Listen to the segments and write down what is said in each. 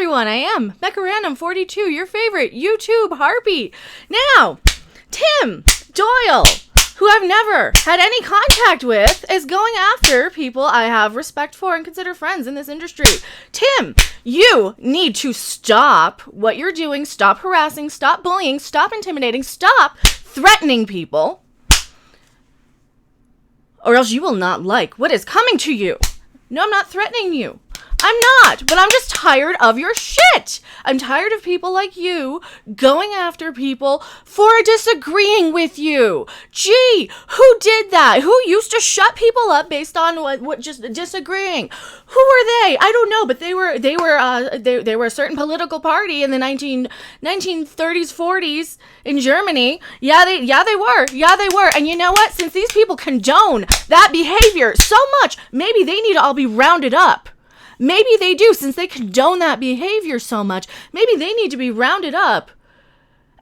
everyone, I am Mecha42, your favorite YouTube harpy. Now, Tim Doyle, who I've never had any contact with, is going after people I have respect for and consider friends in this industry. Tim, you need to stop what you're doing, stop harassing, stop bullying, stop intimidating, stop threatening people, or else you will not like what is coming to you. No, I'm not threatening you. I'm not, but I'm just tired of your shit. I'm tired of people like you going after people for disagreeing with you. Gee, who did that? Who used to shut people up based on what just disagreeing? Who were they? I don't know, but they were a certain political party in the 1930s, 40s in Germany. Yeah, they were. And you know what? Since these people condone that behavior so much, maybe they need to all be rounded up. Maybe they do, since they condone that behavior so much. Maybe they need to be rounded up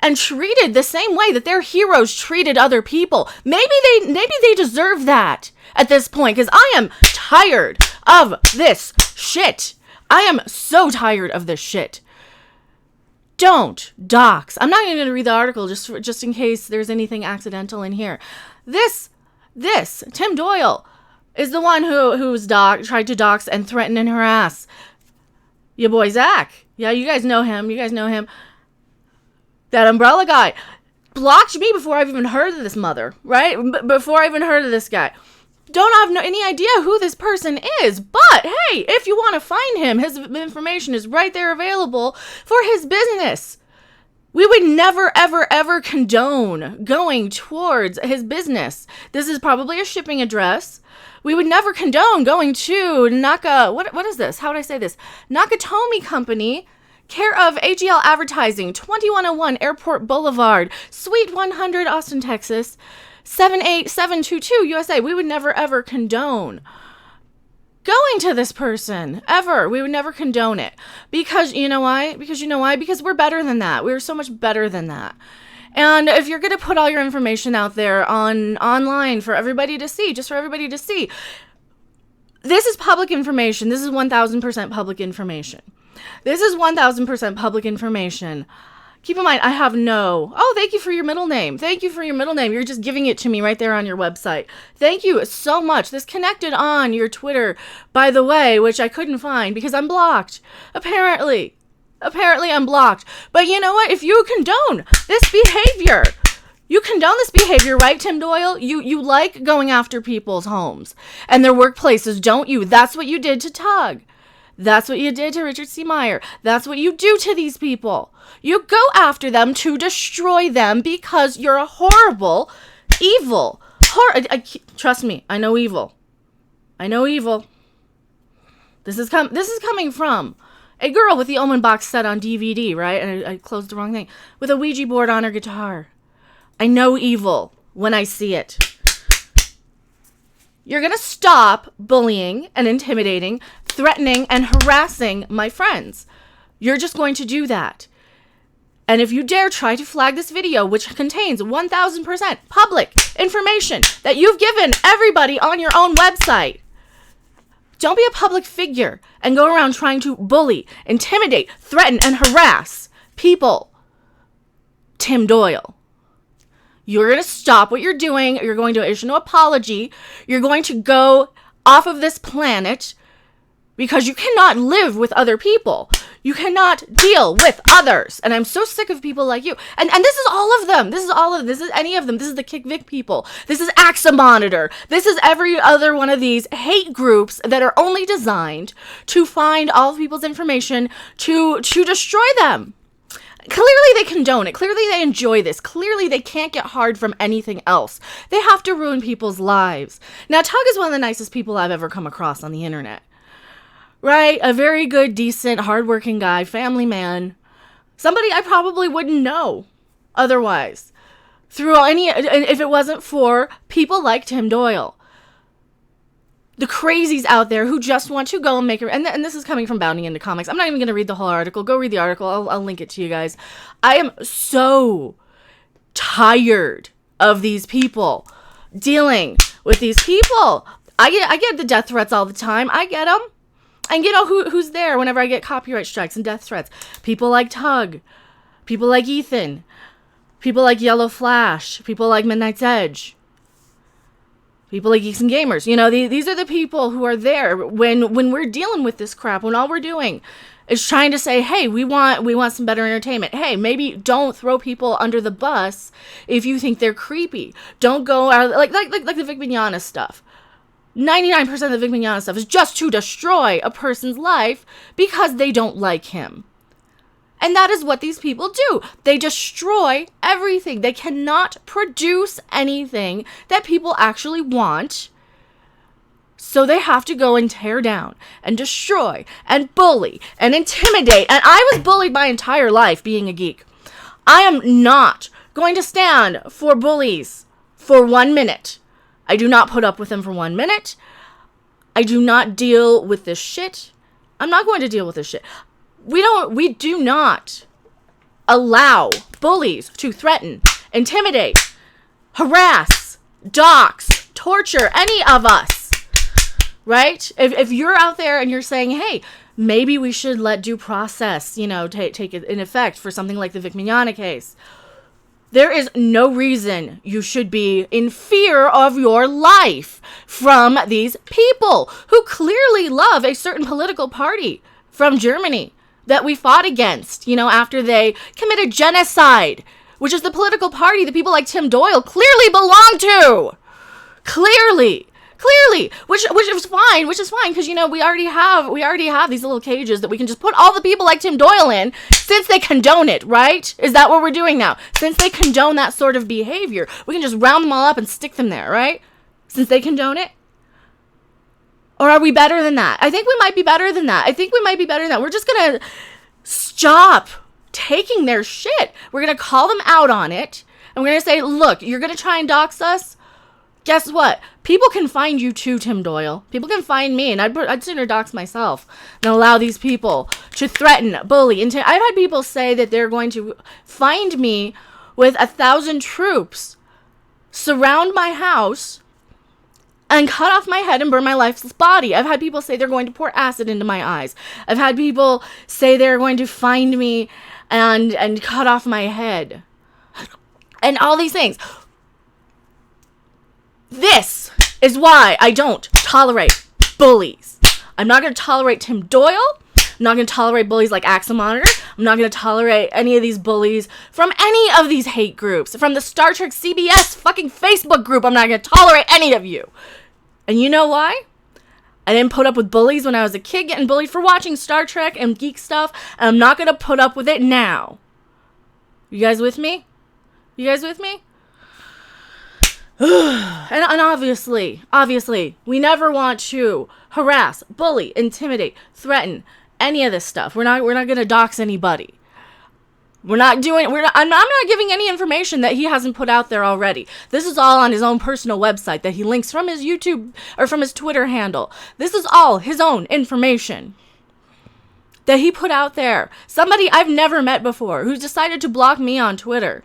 and treated the same way that their heroes treated other people. Maybe they deserve that at this point, because I am tired of this shit. I am so tired of this shit. Don't dox. I'm not even going to read the article just in case there's anything accidental in here. This Tim Doyle is the one who's tried to dox and threaten and harass your boy Zach. Yeah, you guys know him. That umbrella guy blocked me before I've even heard of this mother, right? Before I even heard of this guy. Don't have any idea who this person is, but hey, if you want to find him, his information is right there available for his business. We would never, ever, ever condone going towards his business. This is probably a shipping address. We would never condone going to what is this? How would I say this? Nakatomi Company, care of AGL Advertising, 2101 Airport Boulevard, Suite 100, Austin, Texas, 78722, USA. We would never, ever condone going to this person, ever. We would never condone it. Because you know why? Because we're better than that. We're so much better than that. And if you're going to put all your information out there online for everybody to see, just for everybody to see, this is public information. This is 1,000% public information. This is 1,000% public information. Keep in mind, I have thank you for your middle name. Thank you for your middle name. You're just giving it to me right there on your website. Thank you so much. This connected on your Twitter, by the way, which I couldn't find because I'm blocked. Apparently I'm blocked. But you know what? If you condone this behavior, right, Tim Doyle? You like going after people's homes and their workplaces, don't you? That's what you did to TUG. That's what you did to Richard C. Meyer. That's what you do to these people. You go after them to destroy them because you're a horrible, evil, trust me, I know evil. This is coming from a girl with the Omen box set on DVD, right? And I closed the wrong thing. With a Ouija board on her guitar. I know evil when I see it. You're going to stop bullying and intimidating, threatening and harassing my friends. You're just going to do that. And if you dare try to flag this video, which contains 1,000% public information that you've given everybody on your own website, don't be a public figure and go around trying to bully, intimidate, threaten, and harass people. Tim Doyle, you're going to stop what you're doing. You're going to issue an apology. You're going to go off of this planet because you cannot live with other people. You cannot deal with others. And I'm so sick of people like you. And this is all of them. This is any of them. This is the Kick Vic people. This is AXA Monitor. This is every other one of these hate groups that are only designed to find all of people's information to destroy them. Clearly they condone it. Clearly they enjoy this. Clearly they can't get hard from anything else. They have to ruin people's lives. Now, Tug is one of the nicest people I've ever come across on the internet. Right? A very good, decent, hardworking guy, family man. Somebody I probably wouldn't know otherwise. If it wasn't for people like Tim Doyle. The crazies out there who just want to go and make it. And this is coming from Bounding Into Comics. I'm not even going to read the whole article. Go read the article. I'll link it to you guys. I am so tired of these people dealing with these people. I get the death threats all the time. I get them. And you know who's there whenever I get copyright strikes and death threats? People like TUG, people like Ethan, people like Yellow Flash, people like Midnight's Edge, people like Geeks and Gamers. You know, these are the people who are there when we're dealing with this crap, when all we're doing is trying to say, hey, we want some better entertainment. Hey, maybe don't throw people under the bus if you think they're creepy. Don't go out like the Vic Mignogna stuff. 99% of the Vic Mignogna stuff is just to destroy a person's life because they don't like him. And that is what these people do. They destroy everything. They cannot produce anything that people actually want. So they have to go and tear down and destroy and bully and intimidate. And I was bullied my entire life being a geek. I am not going to stand for bullies for 1 minute. I do not put up with them for 1 minute. I do not deal with this shit. I'm not going to deal with this shit. We do not allow bullies to threaten, intimidate, harass, dox, torture any of us. Right? If you're out there and you're saying, hey, maybe we should let due process, take it in effect for something like the Vic Mignogna case. There is no reason you should be in fear of your life from these people who clearly love a certain political party from Germany that we fought against, after they committed genocide, which is the political party that people like Tim Doyle clearly belong to. Clearly, which is fine, because we already have these little cages that we can just put all the people like Tim Doyle in, since they condone it, right? Is that what we're doing now? Since they condone that sort of behavior, we can just round them all up and stick them there, right? Since they condone it? Or are we better than that? I think we might be better than that. We're just gonna stop taking their shit. We're gonna call them out on it, and we're gonna say, look, you're gonna try and dox us? Guess what? People can find you too, Tim Doyle. People can find me, and I'd sooner dox myself than allow these people to threaten, bully. I've had people say that they're going to find me with 1,000 troops, surround my house, and cut off my head and burn my lifeless body. I've had people say they're going to pour acid into my eyes. I've had people say they're going to find me and cut off my head. And all these things. This is why I don't tolerate bullies. I'm not going to tolerate Tim Doyle. I'm not going to tolerate bullies like Axomonitor. I'm not going to tolerate any of these bullies from any of these hate groups. From the Star Trek CBS fucking Facebook group, I'm not going to tolerate any of you. And you know why? I didn't put up with bullies when I was a kid getting bullied for watching Star Trek and geek stuff. And I'm not going to put up with it now. You guys with me? And obviously, we never want to harass, bully, intimidate, threaten any of this stuff. We're not going to dox anybody. I'm not giving any information that he hasn't put out there already. This is all on his own personal website that he links from his YouTube or from his Twitter handle. This is all his own information that he put out there. Somebody I've never met before who's decided to block me on Twitter.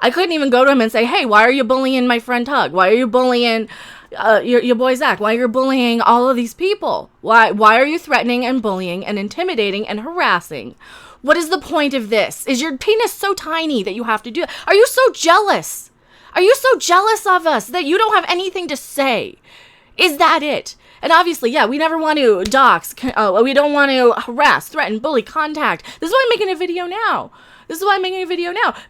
I couldn't even go to him and say, hey, why are you bullying my friend Tug? Why are you bullying your boy Zach? Why are you bullying all of these people? Why are you threatening and bullying and intimidating and harassing? What is the point of this? Is your penis so tiny that you have to do it? Are you so jealous? Are you so jealous of us that you don't have anything to say? Is that it? And obviously, yeah, we never want to dox. We don't want to harass, threaten, bully, contact. This is why I'm making a video now.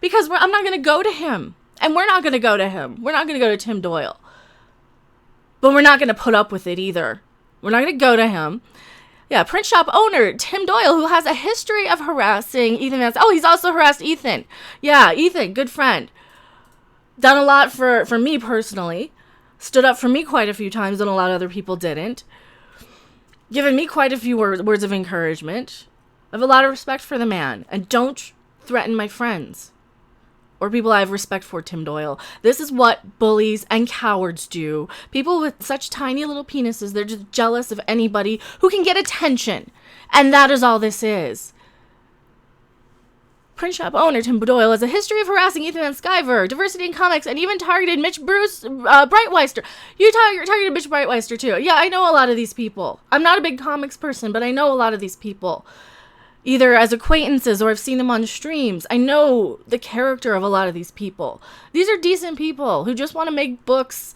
Because I'm not going to go to him. And we're not going to go to him. We're not going to go to Tim Doyle. But we're not going to put up with it either. We're not going to go to him. Yeah, print shop owner Tim Doyle, who has a history of harassing Ethan. Oh, he's also harassed Ethan. Yeah, Ethan, good friend. Done a lot for me personally. Stood up for me quite a few times when a lot of other people didn't. Given me quite a few words of encouragement. I have a lot of respect for the man. And don't threaten my friends. Or people I have respect for, Tim Doyle. This is what bullies and cowards do. People with such tiny little penises, they're just jealous of anybody who can get attention. And that is all this is. Print shop owner Tim Doyle has a history of harassing Ethan Van Sciver, diversity in comics, and even targeted Mitch Bruce Breitweister. You targeted Mitch Breitweister too. Yeah, I know a lot of these people. I'm not a big comics person, but I know a lot of these people. Either as acquaintances or I've seen them on streams. I know the character of a lot of these people. These are decent people who just want to make books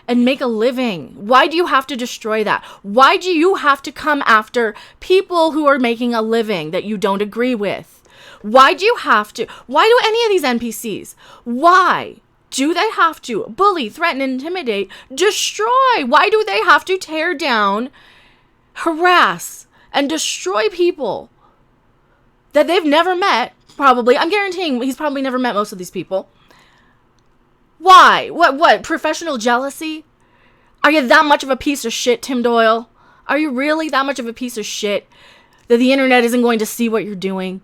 and make a living. Why do you have to destroy that? Why do you have to come after people who are making a living that you don't agree with? Why do you have to? Why do any of these NPCs? Why do they have to bully, threaten, intimidate, destroy? Why do they have to tear down, harass, and destroy people that they've never met? Probably. I'm guaranteeing he's probably never met most of these people. Why? What? Professional jealousy? Are you that much of a piece of shit, Tim Doyle? Are you really that much of a piece of shit that the internet isn't going to see what you're doing?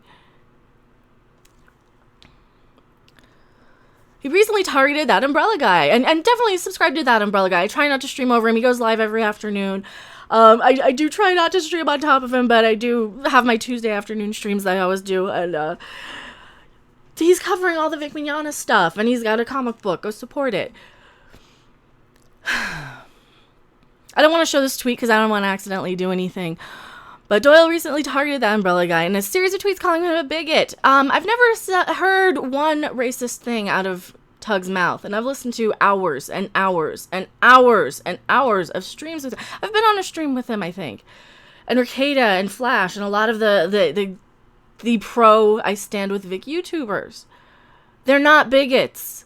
He recently targeted That Umbrella Guy, and definitely subscribe to That Umbrella Guy. I try not to stream over him. He goes live every afternoon. I do try not to stream on top of him, but I do have my Tuesday afternoon streams that I always do, and he's covering all the Vic Mignogna stuff, and he's got a comic book. Go support it. I don't want to show this tweet because I don't want to accidentally do anything. But Doyle recently targeted That Umbrella Guy in a series of tweets calling him a bigot. I've never heard one racist thing out of Tug's mouth, and I've listened to hours and hours and hours and hours of streams with him. I've been on a stream with him, I think. And Ricada and Flash and a lot of the pro I Stand With Vic YouTubers. They're not bigots.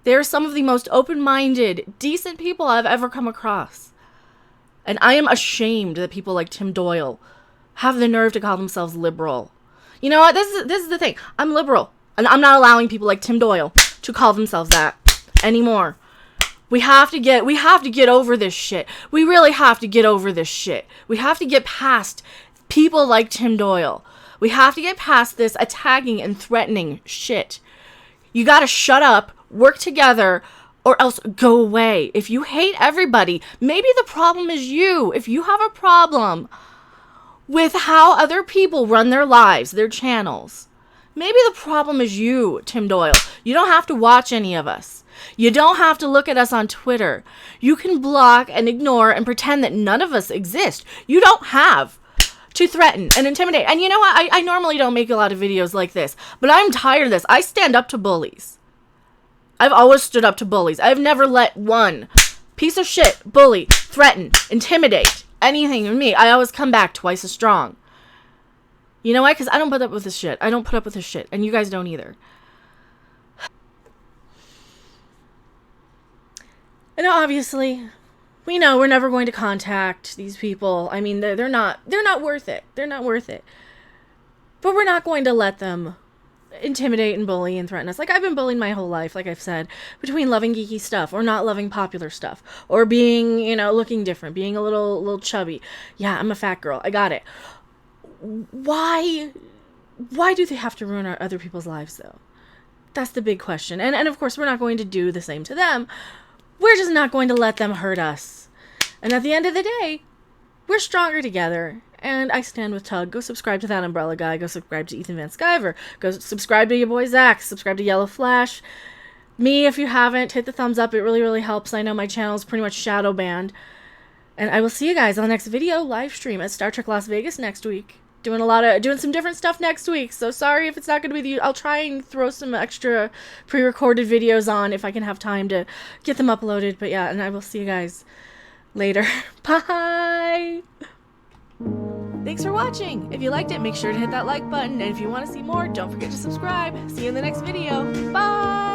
They're some of the most open-minded, decent people I've ever come across. And I am ashamed that people like Tim Doyle have the nerve to call themselves liberal. You know what? This is the thing. I'm liberal. And I'm not allowing people like Tim Doyle to call themselves that anymore. We have to get over this shit. We really have to get over this shit. We have to get past people like Tim Doyle. We have to get past this attacking and threatening shit. You gotta shut up, work together, or else go away. If you hate everybody, maybe the problem is you. If you have a problem with how other people run their lives, their channels, maybe the problem is you, Tim Doyle. You don't have to watch any of us. You don't have to look at us on Twitter. You can block and ignore and pretend that none of us exist. You don't have to threaten and intimidate. And you know what? I normally don't make a lot of videos like this, but I'm tired of this. I stand up to bullies. I've always stood up to bullies. I've never let one piece of shit bully, threaten, intimidate anything in me. I always come back twice as strong. You know why? Because I don't put up with this shit. I don't put up with this shit. And you guys don't either. And obviously, we know we're never going to contact these people. I mean, they're not worth it. They're not worth it. But we're not going to let them intimidate and bully and threaten us. Like, I've been bullied my whole life, like I've said, between loving geeky stuff or not loving popular stuff, or being, looking different, being a little chubby. Yeah, I'm a fat girl. I got it. Why do they have to ruin other people's lives, though? That's the big question. And of course, we're not going to do the same to them. We're just not going to let them hurt us. And at the end of the day, we're stronger together. And I stand with Tug. Go subscribe to That Umbrella Guy. Go subscribe to Ethan Van Sciver. Go subscribe to your boy Zach. Subscribe to Yellow Flash. Me, if you haven't, hit the thumbs up. It really, really helps. I know my channel is pretty much shadow banned. And I will see you guys on the next video live stream at Star Trek Las Vegas next week. Doing some different stuff next week. So sorry if it's not going to be the... I'll try and throw some extra pre-recorded videos on if I can have time to get them uploaded. But yeah, and I will see you guys later. Bye! Thanks for watching. If you liked it, make sure to hit that like button. And if you want to see more, don't forget to subscribe. See you in the next video. Bye!